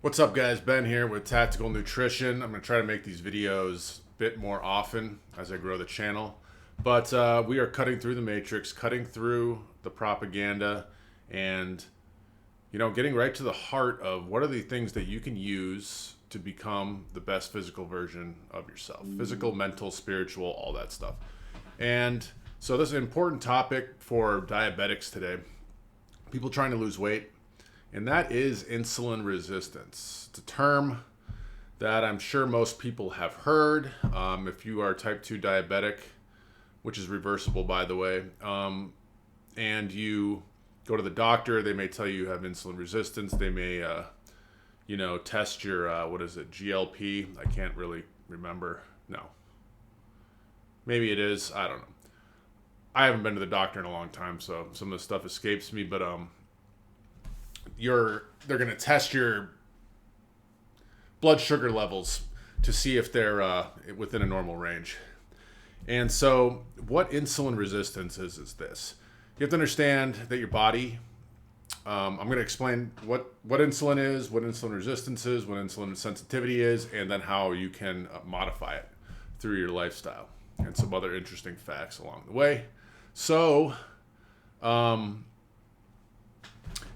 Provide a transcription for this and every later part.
What's up, guys? Ben here with Tactical Nutrition. I'm going to try to make these videos a bit more often as I grow the channel. But we are cutting through the matrix, cutting through the propaganda, and getting right to the heart of what are the things that you can use to become the best physical version of yourself. Physical, mental, spiritual, all that stuff. And so this is an important topic for diabetics today. People trying to lose weight. And that is insulin resistance. It's a term that I'm sure most people have heard. If you are type 2 diabetic, which is reversible, by the way, and you go to the doctor, they may tell you have insulin resistance. They may, test your, GLP. I can't really remember. No. Maybe it is. I don't know. I haven't been to the doctor in a long time, so some of the stuff escapes me, but they're going to test your blood sugar levels to see if they're within a normal range. And so what insulin resistance is this. You have to understand that your body, I'm going to explain what insulin is, what insulin resistance is, what insulin sensitivity is, and then how you can modify it through your lifestyle and some other interesting facts along the way. So,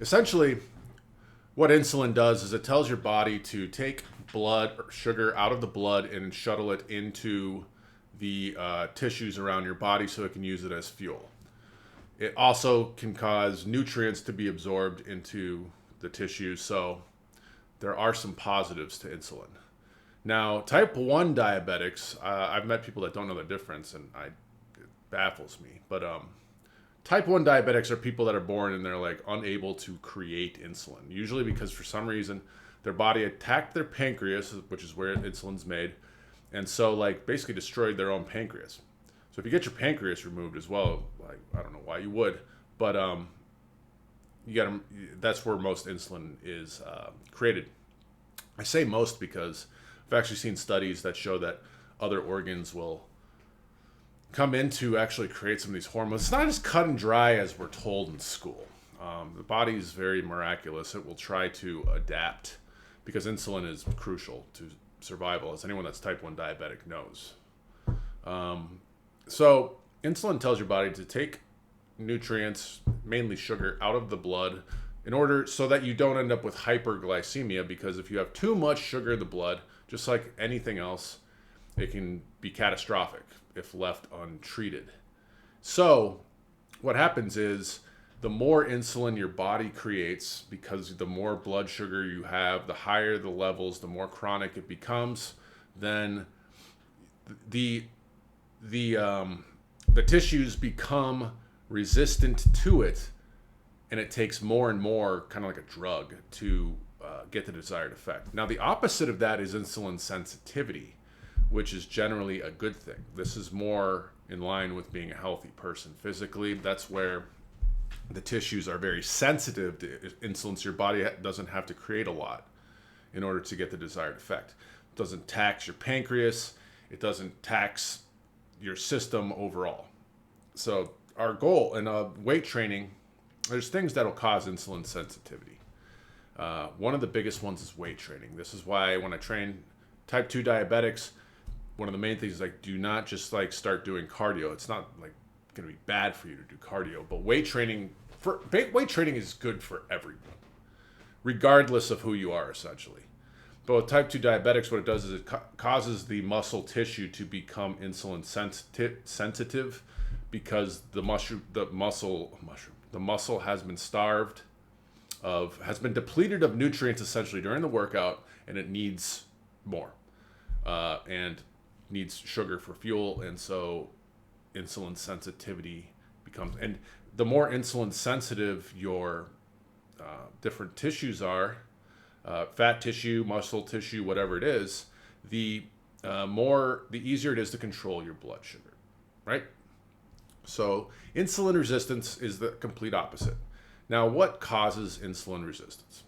essentially, what insulin does is it tells your body to take blood or sugar out of the blood and shuttle it into the tissues around your body so it can use it as fuel. It also can cause nutrients to be absorbed into the tissues, so there are some positives to insulin. Now, type 1 diabetics, I've met people that don't know the difference, and it baffles me, but type 1 diabetics are people that are born and they're like unable to create insulin. Usually because for some reason their body attacked their pancreas, which is where insulin's made, and so basically destroyed their own pancreas. So if you get your pancreas removed as well, I don't know why you would, but that's where most insulin is created. I say most because I've actually seen studies that show that other organs will come in to actually create some of these hormones. It's not as cut and dry as we're told in school. The body is very miraculous. It will try to adapt because insulin is crucial to survival, as anyone that's type 1 diabetic knows. So insulin tells your body to take nutrients, mainly sugar, out of the blood in order so that you don't end up with hyperglycemia, because if you have too much sugar in the blood, just like anything else, it can be catastrophic if left untreated. So what happens is the more insulin your body creates, because the more blood sugar you have, the higher the levels, the more chronic it becomes, then the tissues become resistant to it, and it takes more and more, kind of like a drug, to get the desired effect. Now, the opposite of that is insulin sensitivity, which is generally a good thing. This is more in line with being a healthy person physically. That's where the tissues are very sensitive to insulin, so your body doesn't have to create a lot in order to get the desired effect. It doesn't tax your pancreas. It doesn't tax your system overall. So our goal in weight training, there's things that'll cause insulin sensitivity. One of the biggest ones is weight training. This is why when I train type 2 diabetics, one of the main things is do not just start doing cardio. It's not going to be bad for you to do cardio, but weight training is good for everyone, regardless of who you are, essentially. But with type 2 diabetics, what it does is it causes the muscle tissue to become insulin sensitive because the muscle has been has been depleted of nutrients essentially during the workout, and it needs more. And needs sugar for fuel, and so insulin sensitivity becomes, and the more insulin sensitive your different tissues are, fat tissue, muscle tissue, whatever it is, the easier it is to control your blood sugar, right? So insulin resistance is the complete opposite. Now, what causes insulin resistance?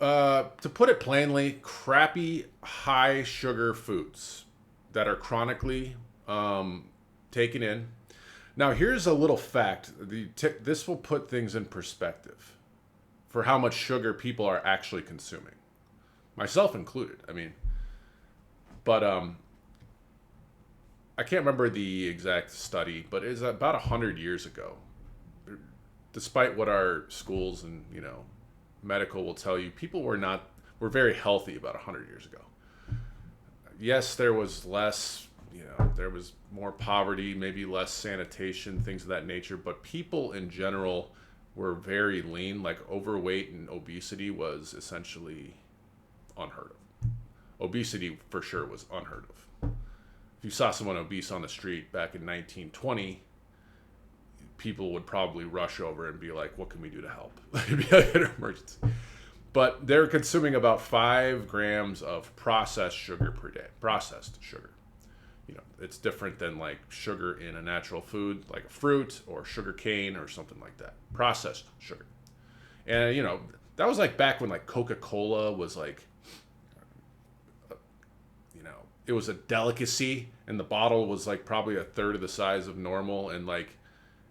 To put it plainly, crappy high sugar foods that are chronically taken in. Now, here's a little fact. This will put things in perspective. for how much sugar people are actually consuming, myself included. I mean, but I can't remember the exact study, but it's about 100 years ago. Despite what our schools and medical will tell you, people were very healthy about 100 years ago. Yes, there was less, there was more poverty, maybe less sanitation, things of that nature, but people in general were very lean. Like overweight and obesity was essentially unheard of. Obesity for sure was unheard of. If you saw someone obese on the street back in 1920, people would probably rush over and be like, what can we do to help? It'd be like an emergency. But they're consuming about 5 grams of processed sugar per day. Processed sugar. It's different than like sugar in a natural food, like a fruit or sugar cane or something like that. Processed sugar. And, that was like back when like Coca-Cola was like, it was a delicacy, and the bottle was like probably a third of the size of normal. And like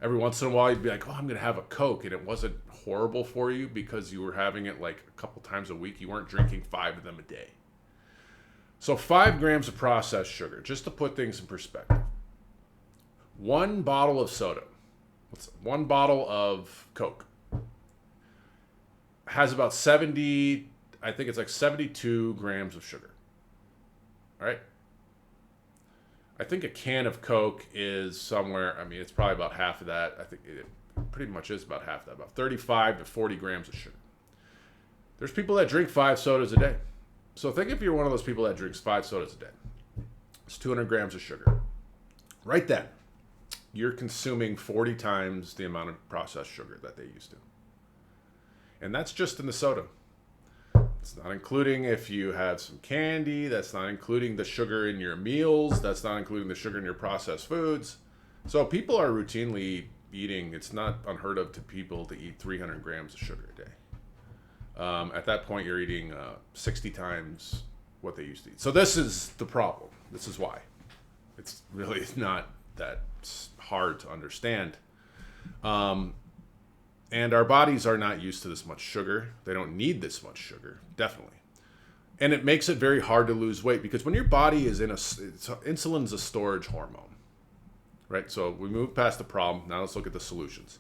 every once in a while you'd be like, oh, I'm going to have a Coke. And it wasn't horrible for you because you were having it like a couple times a week. You weren't drinking 5 of them a day. So 5 grams of processed sugar, just to put things in perspective. 1 bottle of soda, 1 bottle of Coke has about 70, I think it's like 72 grams of sugar. All right. I think a can of Coke is somewhere, it's probably about half of that. I think it pretty much is about half of that, about 35 to 40 grams of sugar. There's people that drink 5 sodas a day. So think if you're one of those people that drinks 5 sodas a day. It's 200 grams of sugar. Right then, you're consuming 40 times the amount of processed sugar that they used to. And that's just in the soda. It's not including if you have some candy. That's not including the sugar in your meals. That's not including the sugar in your processed foods. So people are routinely eating. It's not unheard of to people to eat 300 grams of sugar a day. At that point, you're eating 60 times what they used to eat. So this is the problem. This is why. It's really not that hard to understand. And our bodies are not used to this much sugar. They don't need this much sugar, definitely. And it makes it very hard to lose weight because when your body is insulin's a storage hormone, right? So we move past the problem. Now let's look at the solutions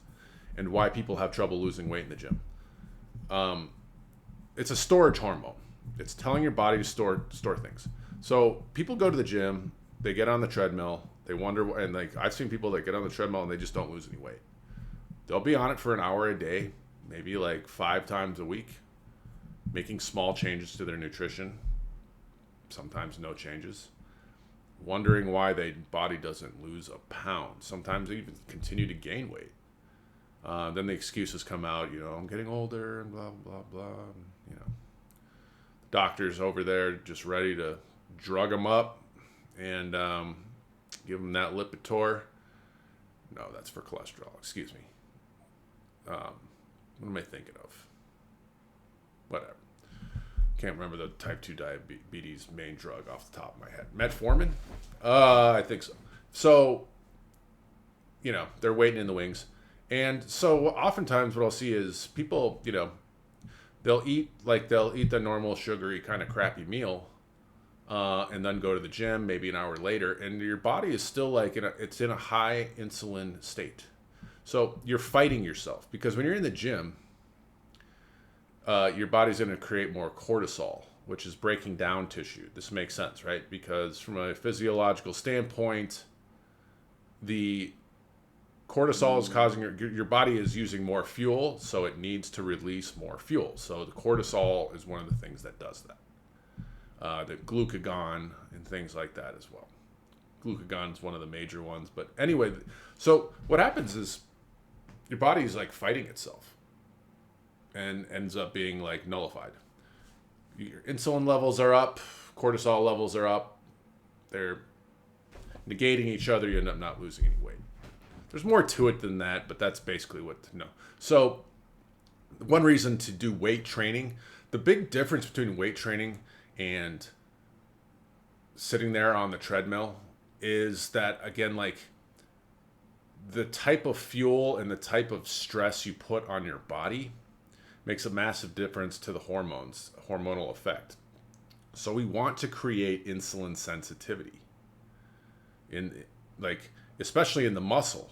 and why people have trouble losing weight in the gym. It's a storage hormone. It's telling your body to store things. So people go to the gym, they get on the treadmill, they wonder, and like I've seen people that get on the treadmill and they just don't lose any weight. They'll be on it for an hour a day, maybe like 5 times a week, making small changes to their nutrition, sometimes no changes, wondering why their body doesn't lose a pound. Sometimes they even continue to gain weight. Then the excuses come out, I'm getting older and blah, blah, blah. Doctors over there just ready to drug them up and give them that Lipitor. No, that's for cholesterol. Excuse me. What am I thinking of? Whatever. Can't remember the type 2 diabetes main drug off the top of my head. Metformin? I think so. So, they're waiting in the wings. And so oftentimes what I'll see is people, they'll eat the normal sugary kind of crappy meal and then go to the gym maybe an hour later. And your body is still it's in a high insulin state. So you're fighting yourself because when you're in the gym, your body's going to create more cortisol, which is breaking down tissue. This makes sense, right? Because from a physiological standpoint, the cortisol is causing your body is using more fuel, so it needs to release more fuel. So the cortisol is one of the things that does that. The glucagon and things like that as well. Glucagon is one of the major ones. But anyway, so what happens is your body is like fighting itself and ends up being like nullified. Your insulin levels are up, cortisol levels are up. They're negating each other. You end up not losing any weight. There's more to it than that, but that's basically what to know. So one reason to do weight training, the big difference between weight training and sitting there on the treadmill is that, again, like the type of fuel and the type of stress you put on your body makes a massive difference to the hormonal effect. So we want to create insulin sensitivity in, like, especially in the muscle.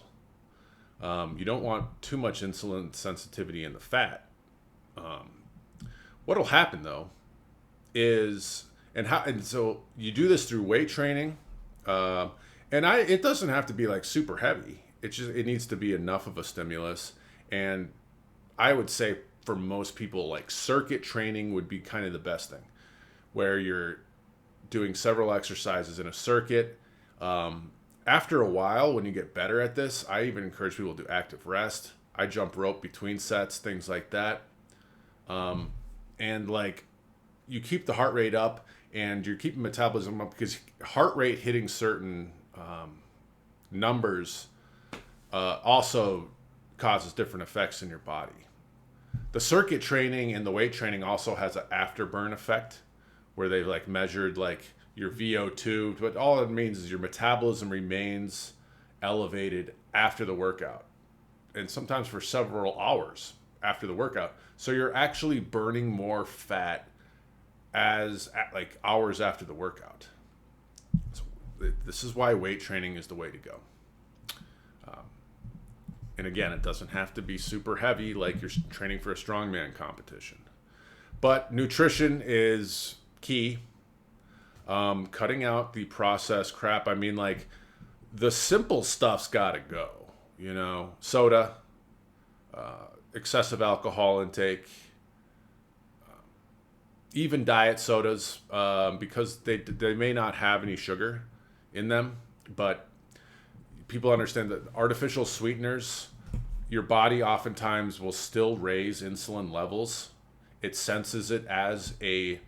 You don't want too much insulin sensitivity in the fat. What'll happen though is, and so you do this through weight training, it doesn't have to be like super heavy. It needs to be enough of a stimulus. And I would say for most people, like circuit training would be kind of the best thing, where you're doing several exercises in a circuit. After a while, when you get better at this, I even encourage people to do active rest. I jump rope between sets, things like that. And like, you keep the heart rate up and you're keeping metabolism up, because heart rate hitting certain numbers also causes different effects in your body. The circuit training and the weight training also has an afterburn effect, where they've like measured like your VO2, but all it means is your metabolism remains elevated after the workout, and sometimes for several hours after the workout. So you're actually burning more fat like hours after the workout. So this is why weight training is the way to go. And again, it doesn't have to be super heavy like you're training for a strongman competition. But nutrition is key. Cutting out the processed crap. I mean, like, the simple stuff's got to go. You know, soda, excessive alcohol intake, even diet sodas, because they may not have any sugar in them, but people understand that artificial sweeteners, your body oftentimes will still raise insulin levels. It senses it as a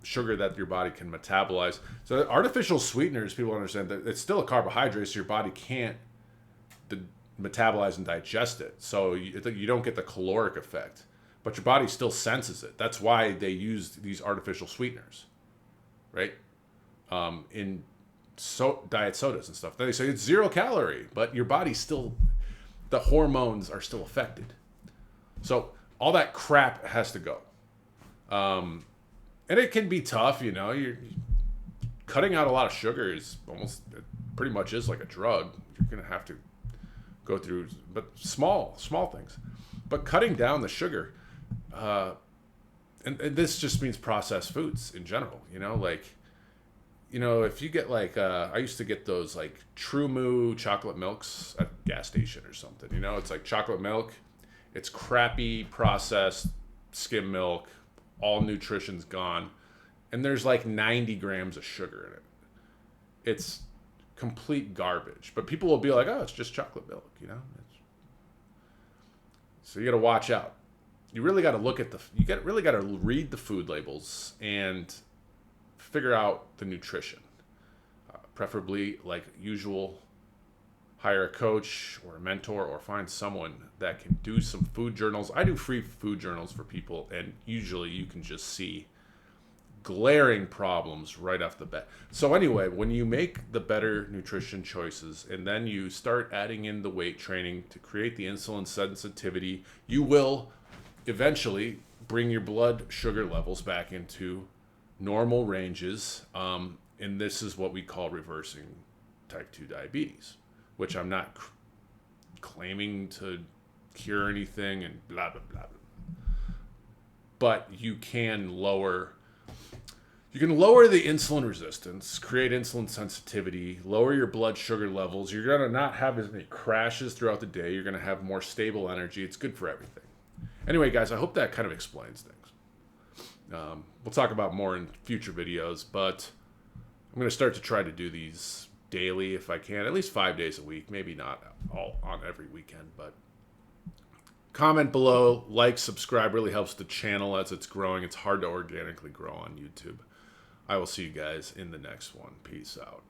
sugar that your body can metabolize. So artificial sweeteners, people understand that it's still a carbohydrate, so your body can't metabolize and digest it. So you don't get the caloric effect, but your body still senses it. That's why they use these artificial sweeteners, right? In diet sodas and stuff. They say it's 0 calorie, but your body still, the hormones are still affected. So all that crap has to go. And it can be tough, you know. You're cutting out a lot of sugar is almost, it pretty much is like a drug. You're gonna have to go through, but small things. But cutting down the sugar, and this just means processed foods in general. You know, like, you know, if you get like, I used to get those like True Moo chocolate milks at a gas station or something. You know, it's like chocolate milk. It's crappy processed skim milk. All nutrition's gone. And there's like 90 grams of sugar in it. It's complete garbage. But people will be like, oh, it's just chocolate milk, you know? So you got to watch out. You really got to look at really got to read the food labels and figure out the nutrition. Preferably, like usual, hire a coach or a mentor, or find someone that can do some food journals. I do free food journals for people, and usually you can just see glaring problems right off the bat. So anyway, when you make the better nutrition choices and then you start adding in the weight training to create the insulin sensitivity, you will eventually bring your blood sugar levels back into normal ranges. And this is what we call reversing type 2 diabetes, which I'm not claiming to cure anything and blah, blah, blah. But you can lower the insulin resistance, create insulin sensitivity, lower your blood sugar levels. You're going to not have as many crashes throughout the day. You're going to have more stable energy. It's good for everything. Anyway, guys, I hope that kind of explains things. We'll talk about more in future videos, but I'm going to start to try to do these daily if I can, at least 5 days a week, maybe not all on every weekend, but comment below, like, subscribe, really helps the channel as it's growing. It's hard to organically grow on YouTube. I will see you guys in the next one. Peace out.